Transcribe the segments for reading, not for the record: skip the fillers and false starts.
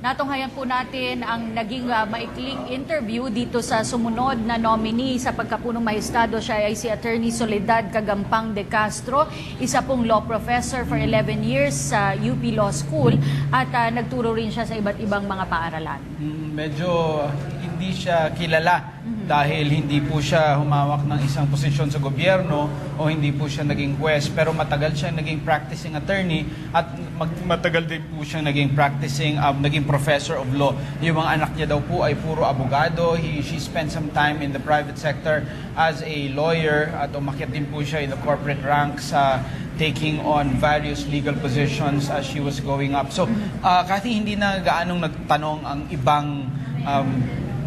Natunghayan po natin ang naging maikling interview dito sa sumunod na nominee sa pagkapunong mahestado. Siya ay si Attorney Soledad Cagampang de Castro, isa pong law professor for 11 years sa UP Law School at nagturo rin siya sa iba't ibang mga paaralan. Medyo hindi siya kilala dahil hindi po siya humawak ng isang posisyon sa gobyerno o hindi po siya naging juez, pero matagal siya naging practicing attorney at matagal din po siya naging naging professor of law. Yung mga anak niya daw po ay puro abogado. She spent some time in the private sector as a lawyer at umakyat din po siya in the corporate ranks taking on various legal positions as she was going up. So, kasi hindi na gaanong nagtanong ang ibang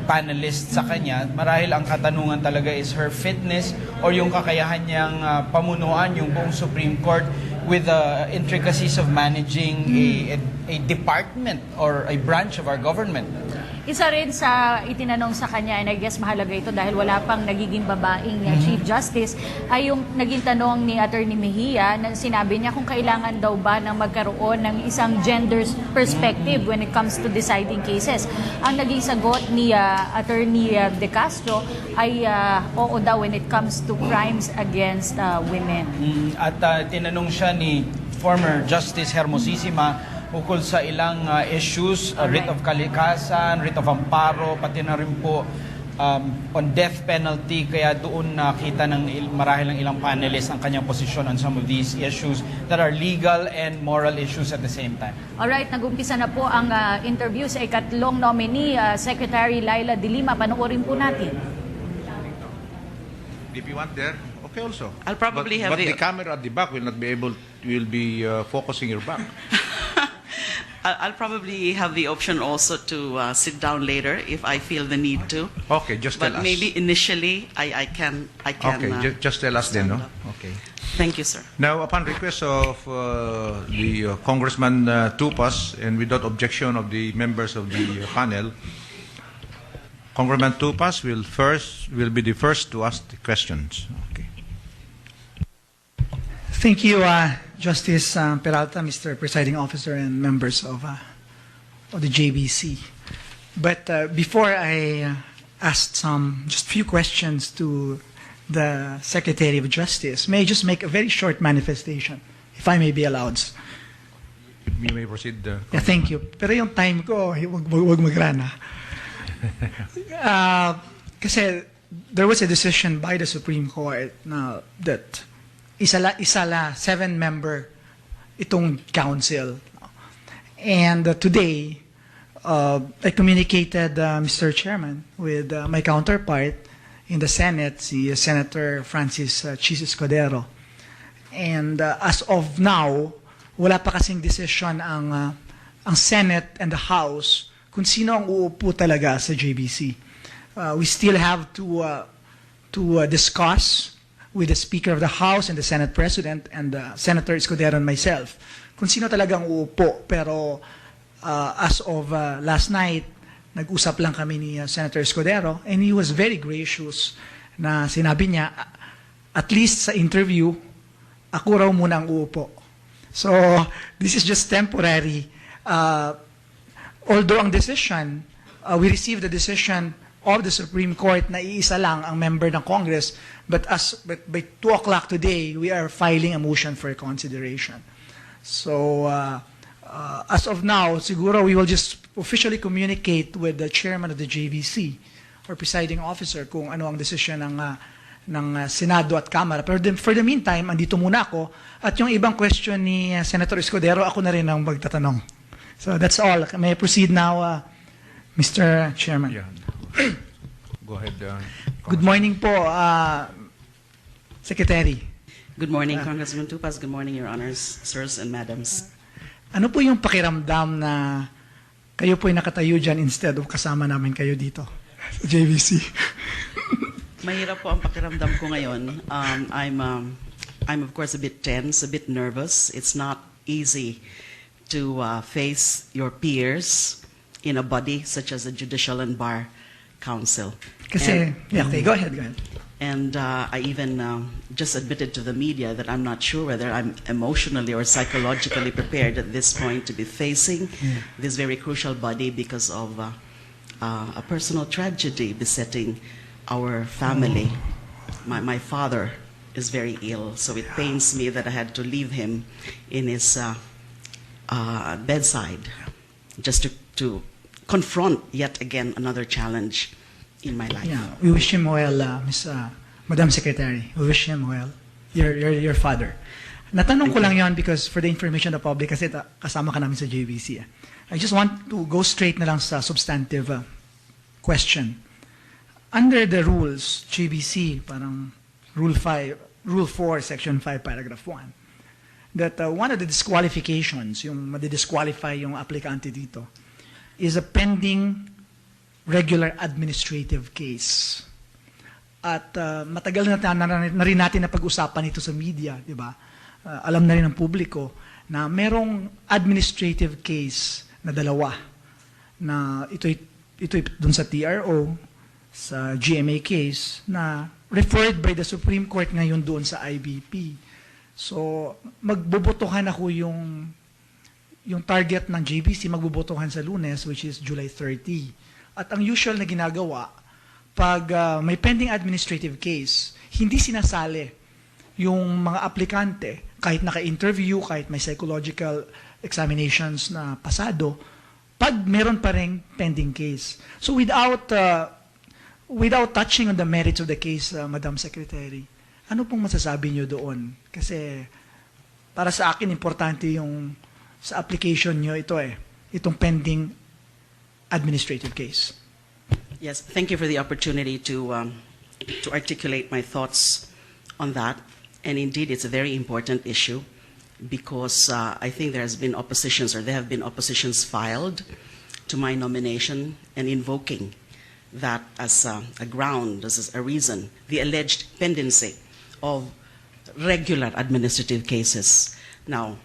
panelists sa kanya, marahil ang katanungan talaga is her fitness or yung kakayahan niyang pamunuan yung buong Supreme Court with the intricacies of managing a department or a branch of our government. Isa rin sa itinanong sa kanya, and I guess mahalaga ito dahil wala pang nagiging babaeng Chief Justice, ay yung naging tanong ni Attorney Mejia na sinabi niya kung kailangan daw ba ng magkaroon ng isang gender perspective when it comes to deciding cases. Ang naging sagot ni Attorney De Castro ay oo daw when it comes to crimes against women. At tinanong siya ni former Justice Hermosissima ukol sa ilang issues, writ of kalikasan, writ of amparo, pati na rin po on death penalty. Kaya doon nakita ng marahil ng ilang panelists ang kanyang posisyon on some of these issues that are legal and moral issues at the same time. Alright, nag-umpisa na po ang interview sa ikatlong nominee, Secretary Laila De Lima. Panoorin po natin. If you want there, okay also. I'll probably have but the camera at the back will not be able, will be focusing your back. I'll probably have the option also to sit down later if I feel the need to. Okay, just tell us. But maybe initially I can. Okay, just tell us then, no? Okay. Thank you, sir. Now, upon request of the Congressman Tupas, and without objection of the members of the panel, Congressman Tupas will be the first to ask the questions. Okay. Thank you, Justice Peralta, Mr. Presiding Officer, and members of the JBC. But before I ask just few questions to the Secretary of Justice, may I just make a very short manifestation, if I may be allowed? You may proceed. Yeah, thank you. Pero yung time ko, wag magrana. Kasi there was a decision by the Supreme Court na that isa la 7-member itong council. And today, I communicated, Mr. Chairman, with my counterpart in the Senate, si Senator Francis Chis Escudero. And as of now, wala pa kasing decision ang Senate and the House kung sino ang uupo talaga sa JBC. We still have to discuss with the Speaker of the House and the Senate President and Senator Escudero and myself kung sino talagang uupo. Pero as of last night, nag-usap lang kami ni Senator Escudero, and he was very gracious na sinabi niya, at least sa interview, ako raw muna ang uupo. So, this is just temporary. Although ang decision, we received the decision of the Supreme Court na iisa lang ang member ng Congress, but by 2 o'clock today, we are filing a motion for consideration. So, as of now, siguro we will just officially communicate with the chairman of the JVC or presiding officer kung ano ang decision ng Senado at Kamara. Pero for the meantime, andito muna ako. At yung ibang question ni Senator Escudero, ako na rin ang magtatanong. So that's all. May I proceed now, Mr. Chairman? Yeah. Go ahead. Good morning po, Secretary. Good morning, Congressman Tupas. Good morning, Your Honors, sirs and madams. Ano po yung pakiramdam na kayo po'y nakatayo dyan instead of kasama namin kayo dito sa JVC? Mahirap po ang pakiramdam ko ngayon. I'm of course a bit tense, a bit nervous. It's not easy to face your peers in a body such as the Judicial and Bar Council. Kasi, yeah, okay, go ahead. And I even just admitted to the media that I'm not sure whether I'm emotionally or psychologically prepared at this point to be facing this very crucial body because of a personal tragedy besetting our family. My father is very ill, so it pains me that I had to leave him in his bedside just to confront yet again another challenge in my life. Yeah, we wish him well, Madam Secretary. We wish him well. Your father. Natanong ko lang yon because for the information of the public, kasi kasama ka namin sa JBC. I just want to go straight na lang sa substantive question. Under the rules, JBC, parang Rule 4, Section 5, Paragraph 1, that one of the disqualifications, yung madi-disqualify yung aplikante dito, is a pending regular administrative case. At matagal na rin natin na pag-usapan ito sa media, di ba? Alam na rin ng publiko na merong administrative case na dalawa na ito'y dun sa TRO, sa GMA case, na referred by the Supreme Court ngayon doon sa IBP. So, magbubotohan ako yung target ng JBC, magbubotohan sa Lunes, which is July 30. At ang usual na ginagawa, pag may pending administrative case, hindi sinasali yung mga aplikante, kahit naka-interview, kahit may psychological examinations na pasado, pag meron pa rin pending case. So without touching on the merits of the case, Madam Secretary, ano pong masasabi niyo doon? Kasi para sa akin, importante yung sa application niyo itong pending administrative case. Yes, thank you for the opportunity to articulate my thoughts on that. And indeed, it's a very important issue because I think there have been oppositions filed to my nomination and invoking that as a ground, as a reason, the alleged pendency of regular administrative cases. Now,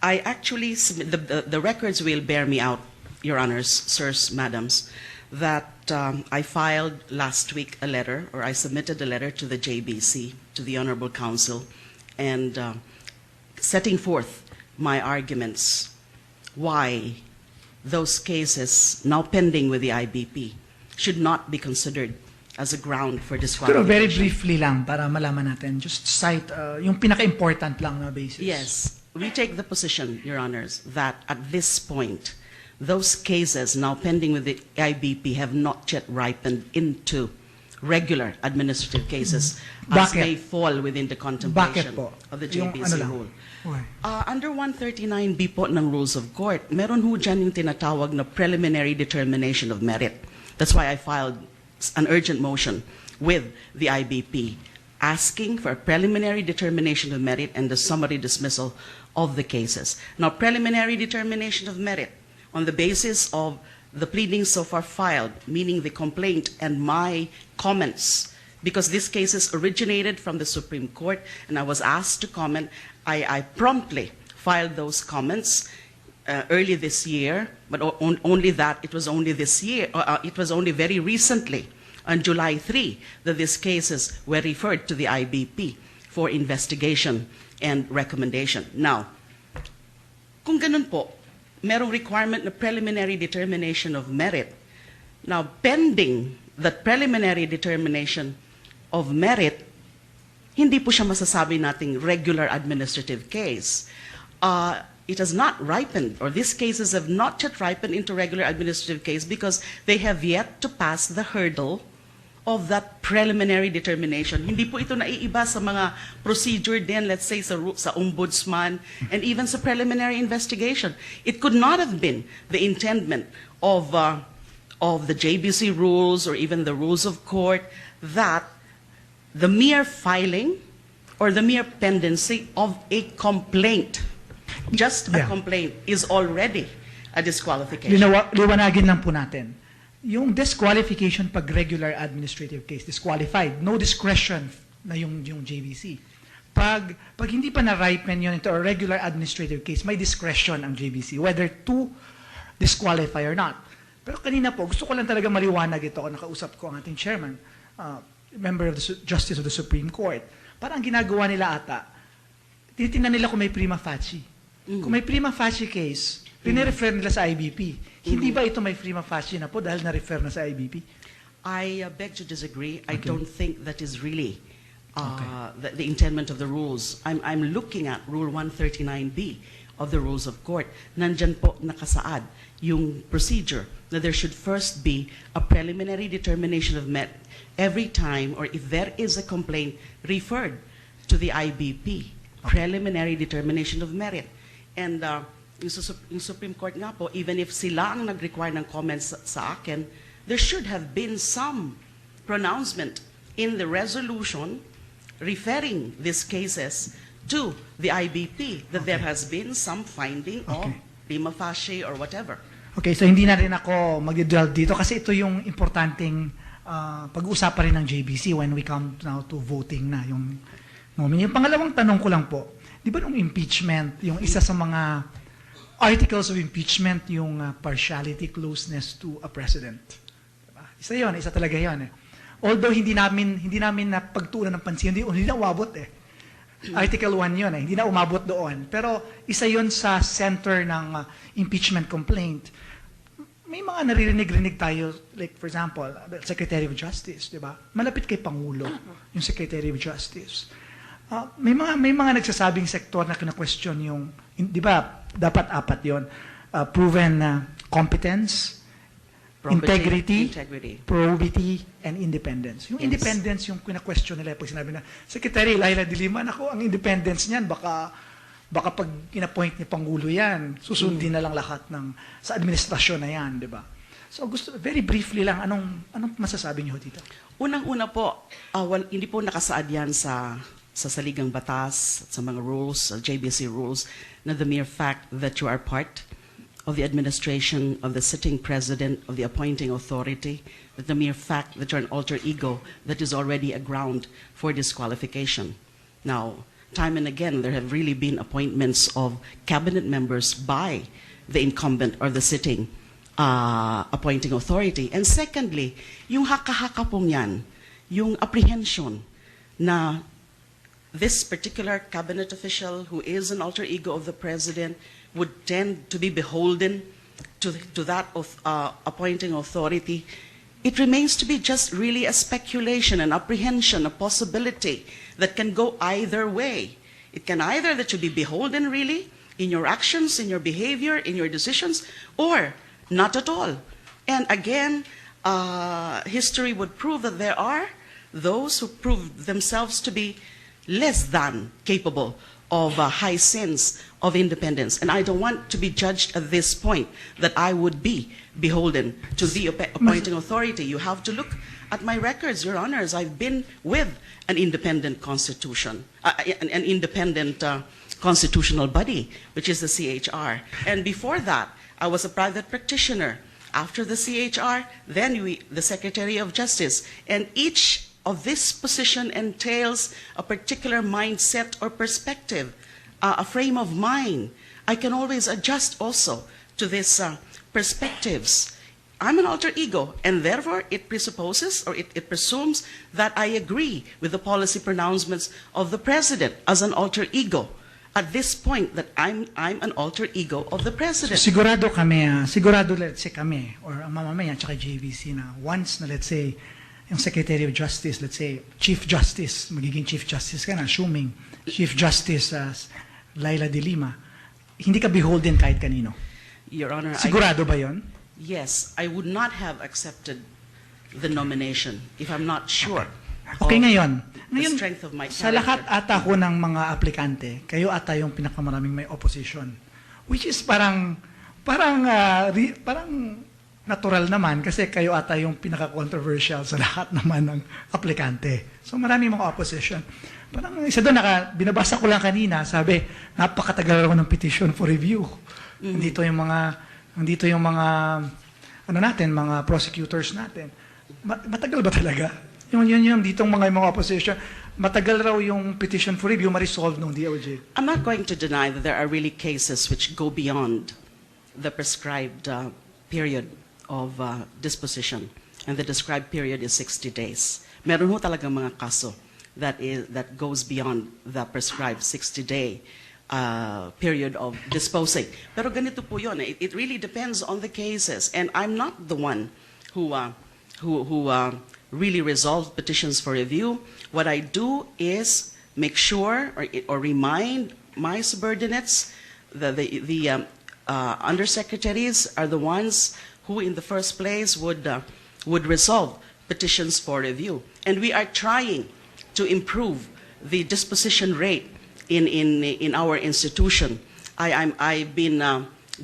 I actually, the records will bear me out, Your Honors, sirs, madams, that I filed last week a letter, or I submitted a letter to the JBC, to the Honorable Council, and setting forth my arguments why those cases now pending with the IBP should not be considered as a ground for Pero disqualification. very briefly lang, para malaman natin, just cite yung pinaka-important lang na basis. Yes, we take the position, Your Honors, that at this point, those cases now pending with the IBP have not yet ripened into regular administrative cases as Bakit? may fall within the contemplation Bakit po? of the Yung JBC ano lang? rule. Okay. Under 139B po ng Rules of Court, meron ho dyan yung tinatawag na preliminary determination of merit. That's why I filed an urgent motion with the IBP asking for a preliminary determination of merit and the summary dismissal of the cases. Now, preliminary determination of merit on the basis of the pleadings so far filed, meaning the complaint and my comments, because this case originated from the Supreme Court and I was asked to comment, I promptly filed those comments early this year, but only that it was only this year, it was only very recently, on July 3, that these cases were referred to the IBP for investigation and recommendation. Now, kung ganun po, merong requirement na preliminary determination of merit. Now, pending that preliminary determination of merit, hindi po siya masasabi nating regular administrative case. It has not ripened, or these cases have not yet ripened into regular administrative case because they have yet to pass the hurdle of that preliminary determination. Hindi po ito naiiba sa mga procedure din, let's say sa ombudsman and even sa preliminary investigation. It could not have been the intendment of the JBC rules or even the rules of court that the mere filing or the mere pendency of a complaint, just a complaint, is already a disqualification. Liwanagin lang po natin. Yung disqualification pag regular administrative case, disqualified, no discretion na yung JBC. Pag hindi pa na-ripen yun into a regular administrative case, may discretion ang JBC whether to disqualify or not. Pero kanina po, gusto ko lang talaga maliwanag ito, nakausap ko ang ating chairman. member of the Justice of the Supreme Court, parang ginagawa nila ata, tinitingnan nila kung may prima facie. Kung may prima facie case, pinirefer nila sa IBP. Hindi ba ito may prima facie na po dahil na-refer na sa IBP? I beg to disagree. I don't think that is really the intendment of the rules. I'm looking at Rule 139B of the Rules of Court. Nandyan po nakasaad yung procedure na there should first be a preliminary determination of merit every time, or if there is a complaint, referred to the IBP. Preliminary determination of merit. And yung Supreme Court nga po, even if sila ang nag-require ng comments sa akin, there should have been some pronouncement in the resolution referring these cases to the IBP that there has been some finding of prima facie or whatever. Okay, so hindi na rin ako mag-dwell dito kasi ito yung importanteng pag-uusapan rin ng JBC when we come now to voting na yung nominee. Yung pangalawang tanong ko lang po, di ba nung impeachment, yung isa sa mga articles of impeachment, yung partiality, closeness to a president. Diba? Isa yun, isa talaga yun. Although hindi namin napagtuunan ng pansin, hindi na umabot Article 1 yun hindi na umabot doon. Pero isa yun sa center ng impeachment complaint. May mga naririnig-rinig tayo, like for example, Secretary of Justice, di ba? Malapit kay Pangulo, yung Secretary of Justice. May mga nagsasabing sektor na kina-question yung, di ba, dapat apat yun, proven competence, integrity, probity, and independence. Yung independence, yung kina-question nila pag sinabi na, Secretary Laila de Lima, ako, ang independence niyan, baka pag in-appoint ni Pangulo yan, susundin na lang lahat sa administrasyon na yan, di ba? So very briefly lang, anong masasabi niyo dito? Unang-una po, hindi po nakasaad yan sa saligang batas, sa mga rules, JBC rules, na the mere fact that you are part of the administration of the sitting president of the appointing authority, that the mere fact that you're an alter ego, that is already a ground for disqualification. Now, time and again, there have really been appointments of cabinet members by the incumbent or the sitting appointing authority. And secondly, yung haka-haka pong yan, yung apprehension na this particular cabinet official who is an alter ego of the president would tend to be beholden to that of appointing authority, it remains to be just really a speculation, an apprehension, a possibility that can go either way. It can either that you be beholden really in your actions, in your behavior, in your decisions, or not at all. And again, history would prove that there are those who prove themselves to be less than capable of a high sense of independence. And I don't want to be judged at this point that I would be beholden to the appointing authority. You have to look at my records, Your Honors. I've been with an independent constitution, an independent constitutional body, which is the CHR. And before that, I was a private practitioner. After the CHR, then the Secretary of Justice. And each of this position entails a particular mindset or perspective, a frame of mind. I can always adjust also to these perspectives. I'm an alter ego, and therefore it presupposes or it presumes that I agree with the policy pronouncements of the President as an alter ego. At this point, that I'm an alter ego of the President. So, sigurado let's say kami, or ang mamamayan, tsaka JVC na once na let's say, yung Secretary of Justice, let's say, Chief Justice, magiging Chief Justice ka na, assuming Chief Justice Laila de Lima, hindi ka beholden kahit kanino. Your Honor, Sigurado ba yon? Yes, I would not have accepted the nomination if I'm not sure. Okay, ngayon, the strength of my sa lahat ata ko ng mga aplikante, kayo ata yung pinakamaraming may opposition. Which is parang natural naman kasi kayo ata yung pinaka-controversial sa lahat naman ng aplikante. So maraming mga opposition. Parang isa doon, binabasa ko lang kanina, sabi, napakatagal raw ng petition for review. Nandito yung mga mga prosecutors natin. Matagal ba talaga? Yung ditong mga opposition, matagal raw yung petition for review ma-resolve ng DOJ. I'm not going to deny that there are really cases which go beyond the prescribed period of disposition, and the described period is 60 days. Meron ho talagang mga kaso that goes beyond the prescribed 60-day period of disposing. Pero ganito po yun. It really depends on the cases. And I'm not the one who really resolves petitions for review. What I do is make sure or remind my subordinates that the undersecretaries are the ones who in the first place would resolve petitions for review. And we are trying to improve the disposition rate in our institution. I've been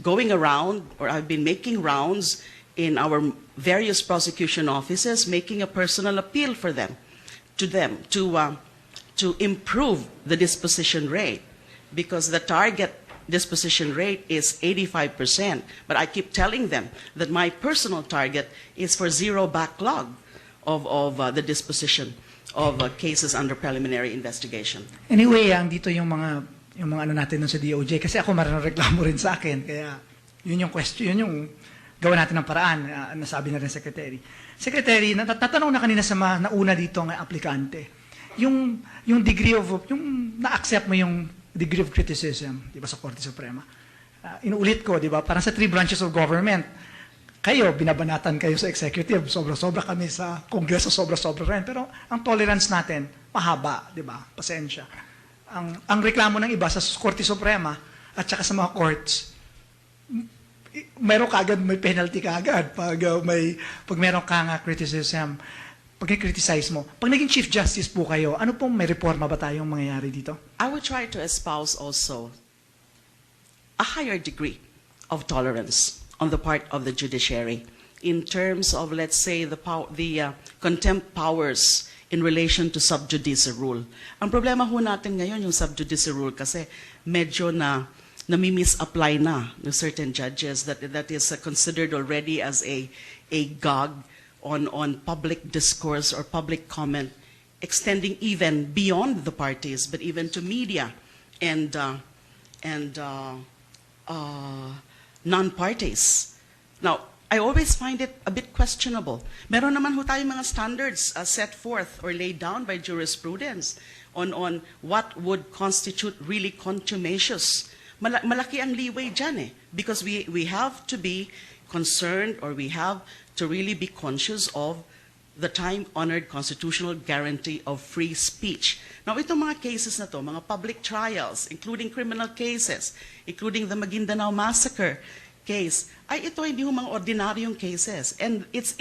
going around, or I've been making rounds in our various prosecution offices, making a personal appeal for them, to improve the disposition rate, because the target disposition rate is 85%. But I keep telling them that my personal target is for zero backlog of the disposition of cases under preliminary investigation. Anyway, ang dito yung mga ano natin dun sa DOJ, kasi ako maraming reklamo rin sa akin, kaya yun yung question, yun yung gawa natin ng paraan, nasabi na rin Secretary. Secretary, natatanong na kanina sa mga nauna dito ng aplikante, yung degree of, yung na-accept mo yung degree of criticism, di ba, sa Korte Suprema. Inuulit ko, di ba, parang sa 3 branches of government, kayo, binabanatan kayo sa executive, sobra-sobra kami sa Kongreso, sobra-sobra rin. Pero ang tolerance natin, mahaba, di ba? Pasensya. Ang reklamo ng iba sa Korte Suprema at saka sa mga courts, meron kagad, may penalty kagad pag meron kang criticism, pag i-criticize mo. Pag naging Chief Justice po kayo, ano pong may reforma ba tayong mangyayari dito? I would try to espouse also a higher degree of tolerance on the part of the judiciary in terms of, let's say, the contempt powers in relation to sub judice rule. Ang problema ho natin ngayon yung sub judice rule kasi medyo nami-misapply na ng certain judges that is considered already as a gag on public discourse or public comment, extending even beyond the parties, but even to media and non-parties. Now, I always find it a bit questionable. Meron naman ho tayong mga standards set forth or laid down by jurisprudence on what would constitute really contumacious. Malaki ang leeway dyan because we have to be concerned, or we have to really be conscious of the time-honored constitutional guarantee of free speech. Now, itong mga cases na to, mga public trials, including criminal cases, including the Maguindanao Massacre case, ay ito hindi ho mga ordinaryong cases. And it's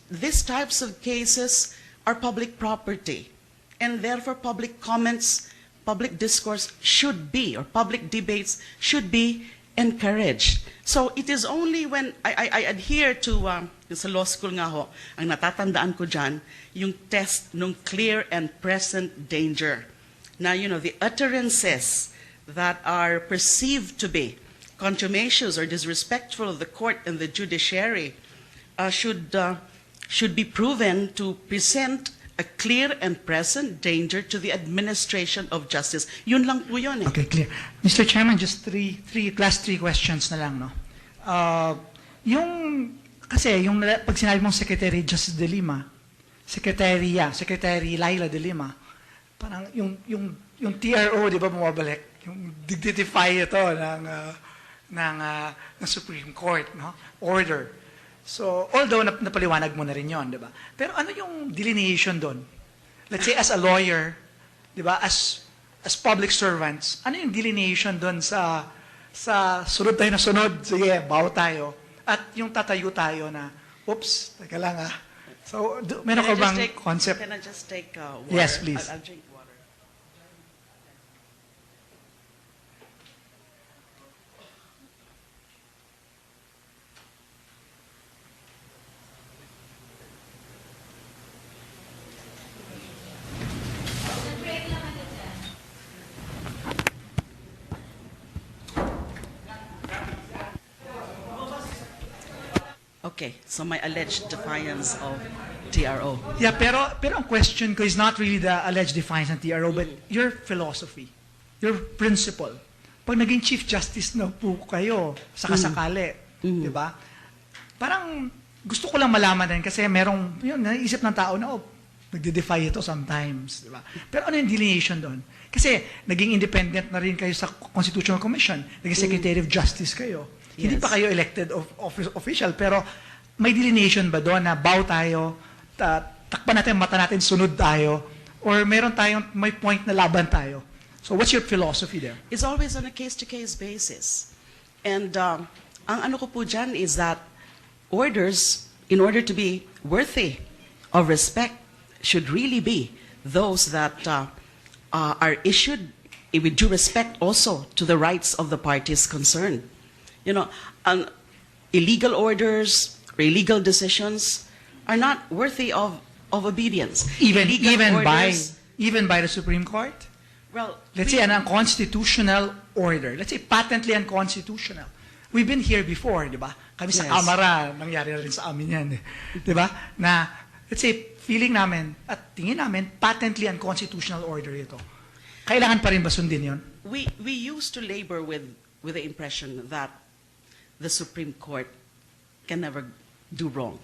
these types of cases are public property. And therefore, public comments, public discourse should be, or public debates should be encouraged. So it is only when I adhere to, sa law school nga ho, ang natatandaan ko dyan, yung test ng clear and present danger. Now, the utterances that are perceived to be contumacious or disrespectful of the court and the judiciary should be proven to present a clear and present danger to the administration of justice. Yun lang po yun Okay, clear. Mr. Chairman, just last three questions na lang, no? Kasi pag sinabi mong Secretary Justice de Lima, Secretary Laila de Lima, parang yung TRO, di ba, bumabalik? Yung dignify ito ng Supreme Court, no? Order. So, although napaliwanag mo na rin yun, di ba? Pero ano yung delineation doon? Let's say, as a lawyer, di ba, as public servants, ano yung delineation doon sa sunod tayo na sunod, sige, bawo tayo, at yung tatayo tayo na, oops, teka lang So, meron ka bang concept? Can I just take water? Yes, please. I'll drink water. Okay, so my alleged defiance of TRO. Yeah, pero ang question ko is not really the alleged defiance ng TRO, but your philosophy, your principle. Pag naging Chief Justice na po kayo sa kasakali, di ba? Parang gusto ko lang malaman din kasi merong, yun, naisip ng tao na, nagde-defy ito sometimes, di ba? Pero ano yung delineation doon? Kasi naging independent na rin kayo sa Constitutional Commission, naging Secretary of Justice kayo. Hindi Yes. pa kayo elected official, pero may delineation ba doon na bow tayo, takpan natin mata natin, sunod tayo, or meron tayong may point na laban tayo? So what's your philosophy there? It's always on a case-to-case basis. And ang ano ko po dyan is that orders, in order to be worthy of respect, should really be those that are issued with due respect also to the rights of the parties concerned. You know, illegal orders or illegal decisions are not worthy of obedience. Even Illegal by the Supreme Court? well, Let's say an unconstitutional order. Let's say patently unconstitutional. We've been here before, di ba? Kami sa Yes. Kamara, nangyari na rin sa amin yan. Di ba? Na, let's say, feeling namin at tingin namin, patently unconstitutional order ito. Kailangan pa rin ba sundin yun? we used to labor with the impression that the Supreme Court can never do wrong.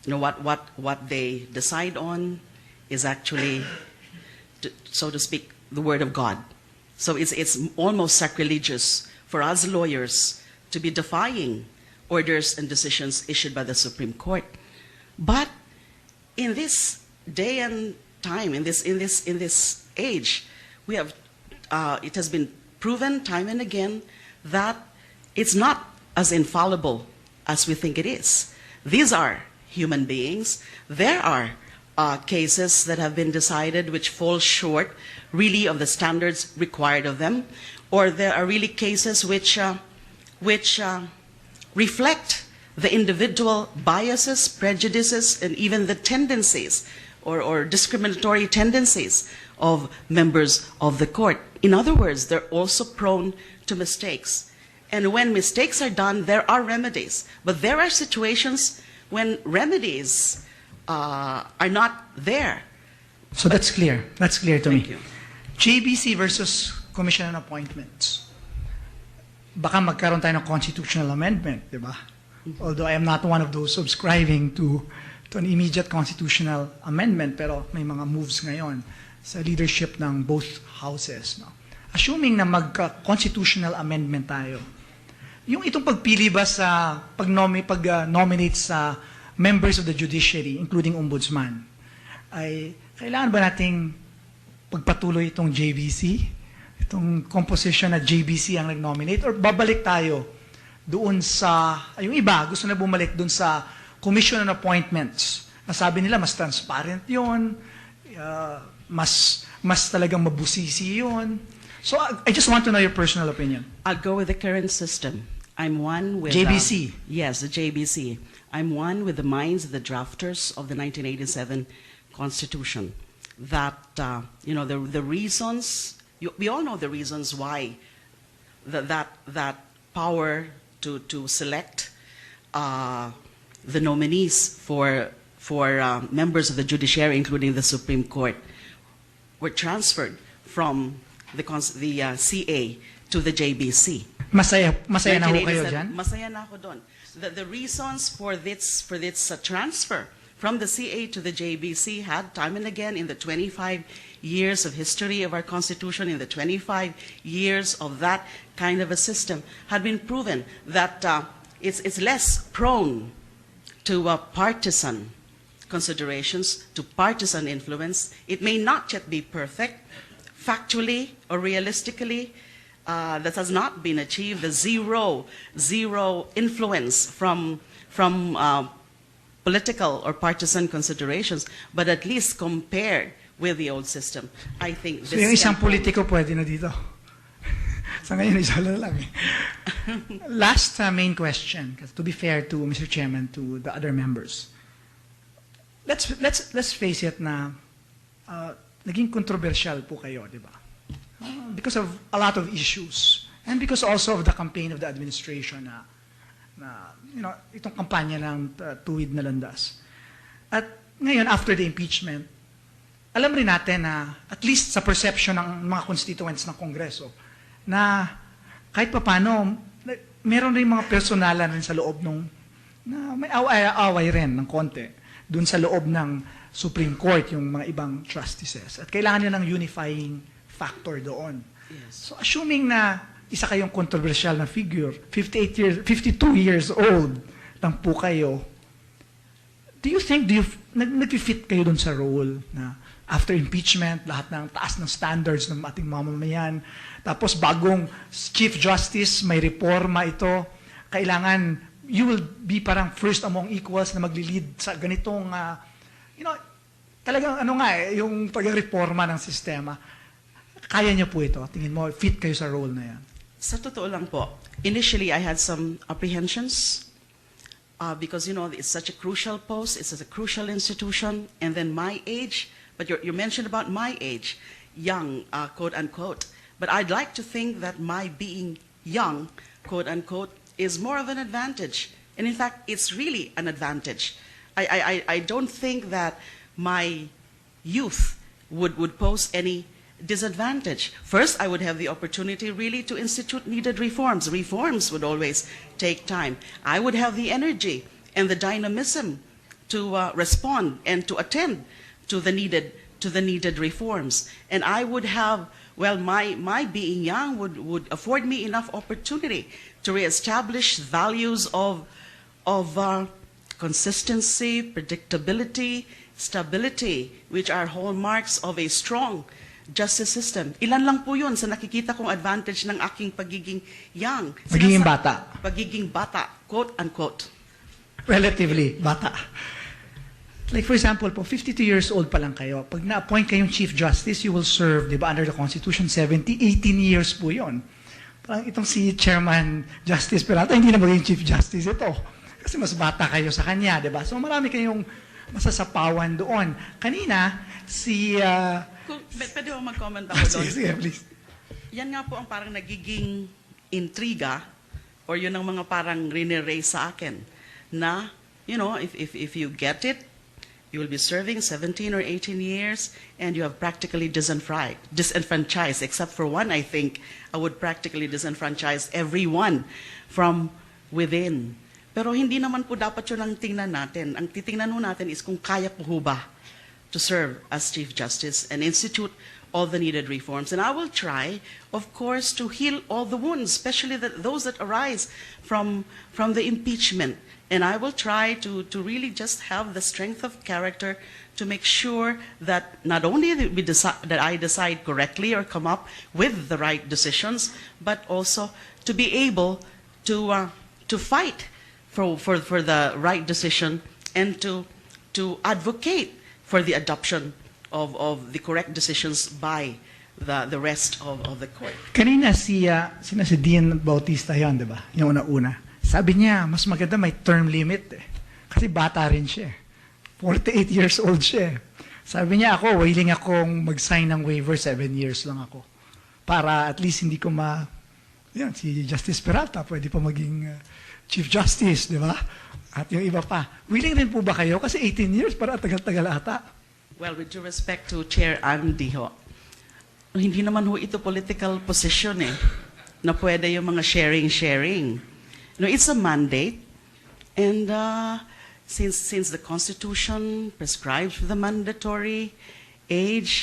You know, what they decide on is actually, so to speak, the word of God. So it's almost sacrilegious for us lawyers to be defying orders and decisions issued by the Supreme Court. But in this day and time, in this age, we have it has been proven time and again that it's not as infallible as we think it is. These are human beings. There are cases that have been decided which fall short really of the standards required of them, or there are really cases which reflect the individual biases, prejudices, and even the tendencies or discriminatory tendencies of members of the court. In other words, they're also prone to mistakes. And when mistakes are done, there are remedies. But there are situations when remedies are not there. So that's clear. That's clear to Thank me. you. JBC versus Commission on Appointments. Baka magkaroon tayo ng constitutional amendment, di ba? Although I am not one of those subscribing to an immediate constitutional amendment, pero may mga moves ngayon sa leadership ng both houses. No? Assuming na magka-constitutional amendment tayo, yung itong pagpili ba sa pag-nominate sa members of the judiciary, including ombudsman, ay kailangan ba nating pagpatuloy itong JBC? Itong composition na JBC ang nag-nominate? Or babalik tayo doon sa, yung iba, gusto na bumalik doon sa Commission on Appointments. Nasabi nila, mas transparent yun, mas talagang mabusisi yun. So I just want to know your personal opinion. I'll go with the current system. I'm one with JBC. Yes, the JBC. I'm one with the minds of the drafters of the 1987 Constitution. That you know the reasons. We all know the reasons why that power to select the nominees for members of the judiciary, including the Supreme Court, were transferred from the CA to the JBC. Masaya na ho kayo 1987, dyan? Masaya na ako doon. The reasons for this transfer from the CA to the JBC had time and again in the 25 years of history of our Constitution, in the 25 years of that kind of a system, had been proven that it's less prone to partisan considerations, to partisan influence. It may not yet be perfect, factually or realistically. That has not been achieved. The zero influence from political or partisan considerations, but at least compared with the old system, I think So this yung isang tempo- politiko pwede na dito. Sa ngayon, isa lang eh. Last main question, to be fair to Mr. Chairman, to the other members. Let's face it na naging controversial po kayo, di ba? Because of a lot of issues and because also of the campaign of the administration na you know, itong kampanya ng tuwid na landas. At ngayon, after the impeachment, alam rin natin na at least sa perception ng mga constituents ng Kongreso na kahit papano, meron rin mga personalan rin sa loob ng na may away rin ng konti dun sa loob ng Supreme Court yung mga ibang justices. At kailangan nyo ng unifying factor doon. Yes. So assuming na isa kayong controversial na figure, 52 years old lang po kayo, do you think, nag-fit kayo dun sa role na after impeachment, lahat ng taas ng standards ng ating mamamayan, tapos bagong Chief Justice, may reforma ito, kailangan, you will be parang first among equals na magli-lead sa ganitong, talagang yung pag-reforma ng sistema. Kaya niyo po ito? Tingin mo, fit kayo sa role na yan? Sa totoo lang po, initially I had some apprehensions because, it's such a crucial post, it's a crucial institution, and then my age, but you mentioned about my age, young, quote unquote, but I'd like to think that my being young, quote unquote, is more of an advantage. And in fact, it's really an advantage. I don't think that my youth would pose any disadvantage. First, I would have the opportunity really to institute needed reforms. Reforms would always take time. I would have the energy and the dynamism to respond and to attend to the needed reforms. And I would have, my being young would afford me enough opportunity to reestablish values of consistency, predictability, stability, which are hallmarks of a strong justice system. Ilan lang po yun sa nakikita kong advantage ng aking pagiging young. Pagiging bata. Pagiging bata, quote unquote. Relatively bata. Like for example po, 52 years old pa lang kayo. Pag na-appoint kayong Chief Justice, you will serve, di ba, under the Constitution, 18 years po yun. Parang itong si Chairman Justice Peralta, hindi na maging Chief Justice ito. Kasi mas bata kayo sa kanya, di ba? So marami kayong masasapawan doon. Kanina, si... Pwede mo mag-comment ako doon? Sige, please. Yan nga po ang parang nagiging intriga or yun ang mga parang riniraise sa akin na, if you get it, you will be serving 17 or 18 years and you have practically disenfranchised, except for one, I think, I would practically disenfranchise everyone from within. Pero hindi naman po dapat yun ang tingnan natin. Ang titingnan natin is kung kaya po ba to serve as Chief Justice and institute all the needed reforms. And I will try, of course, to heal all the wounds, especially those that arise from the impeachment. And I will try to really just have the strength of character to make sure that not only that I decide correctly or come up with the right decisions, but also to be able to fight for the right decision and to advocate for the adoption of the correct decisions by the rest of the court. Kanina si Dean Bautista yan, di ba? Yung una-una. Sabi niya, mas maganda may term limit eh. Kasi bata rin siya. 48 years old siya. Sabi niya ako, willing akong mag-sign ng waiver, 7 years lang ako. Para at least hindi ko yan, si Justice Peralta, pwede pa maging Chief Justice, di ba? At yung iba pa. Willing rin po ba kayo? Kasi 18 years, para tagal-tagal ata. Well, with due respect to Chair Andy ho, hindi naman ho ito political position eh, na pwede yung mga sharing. It's a mandate, and since the Constitution prescribes the mandatory age,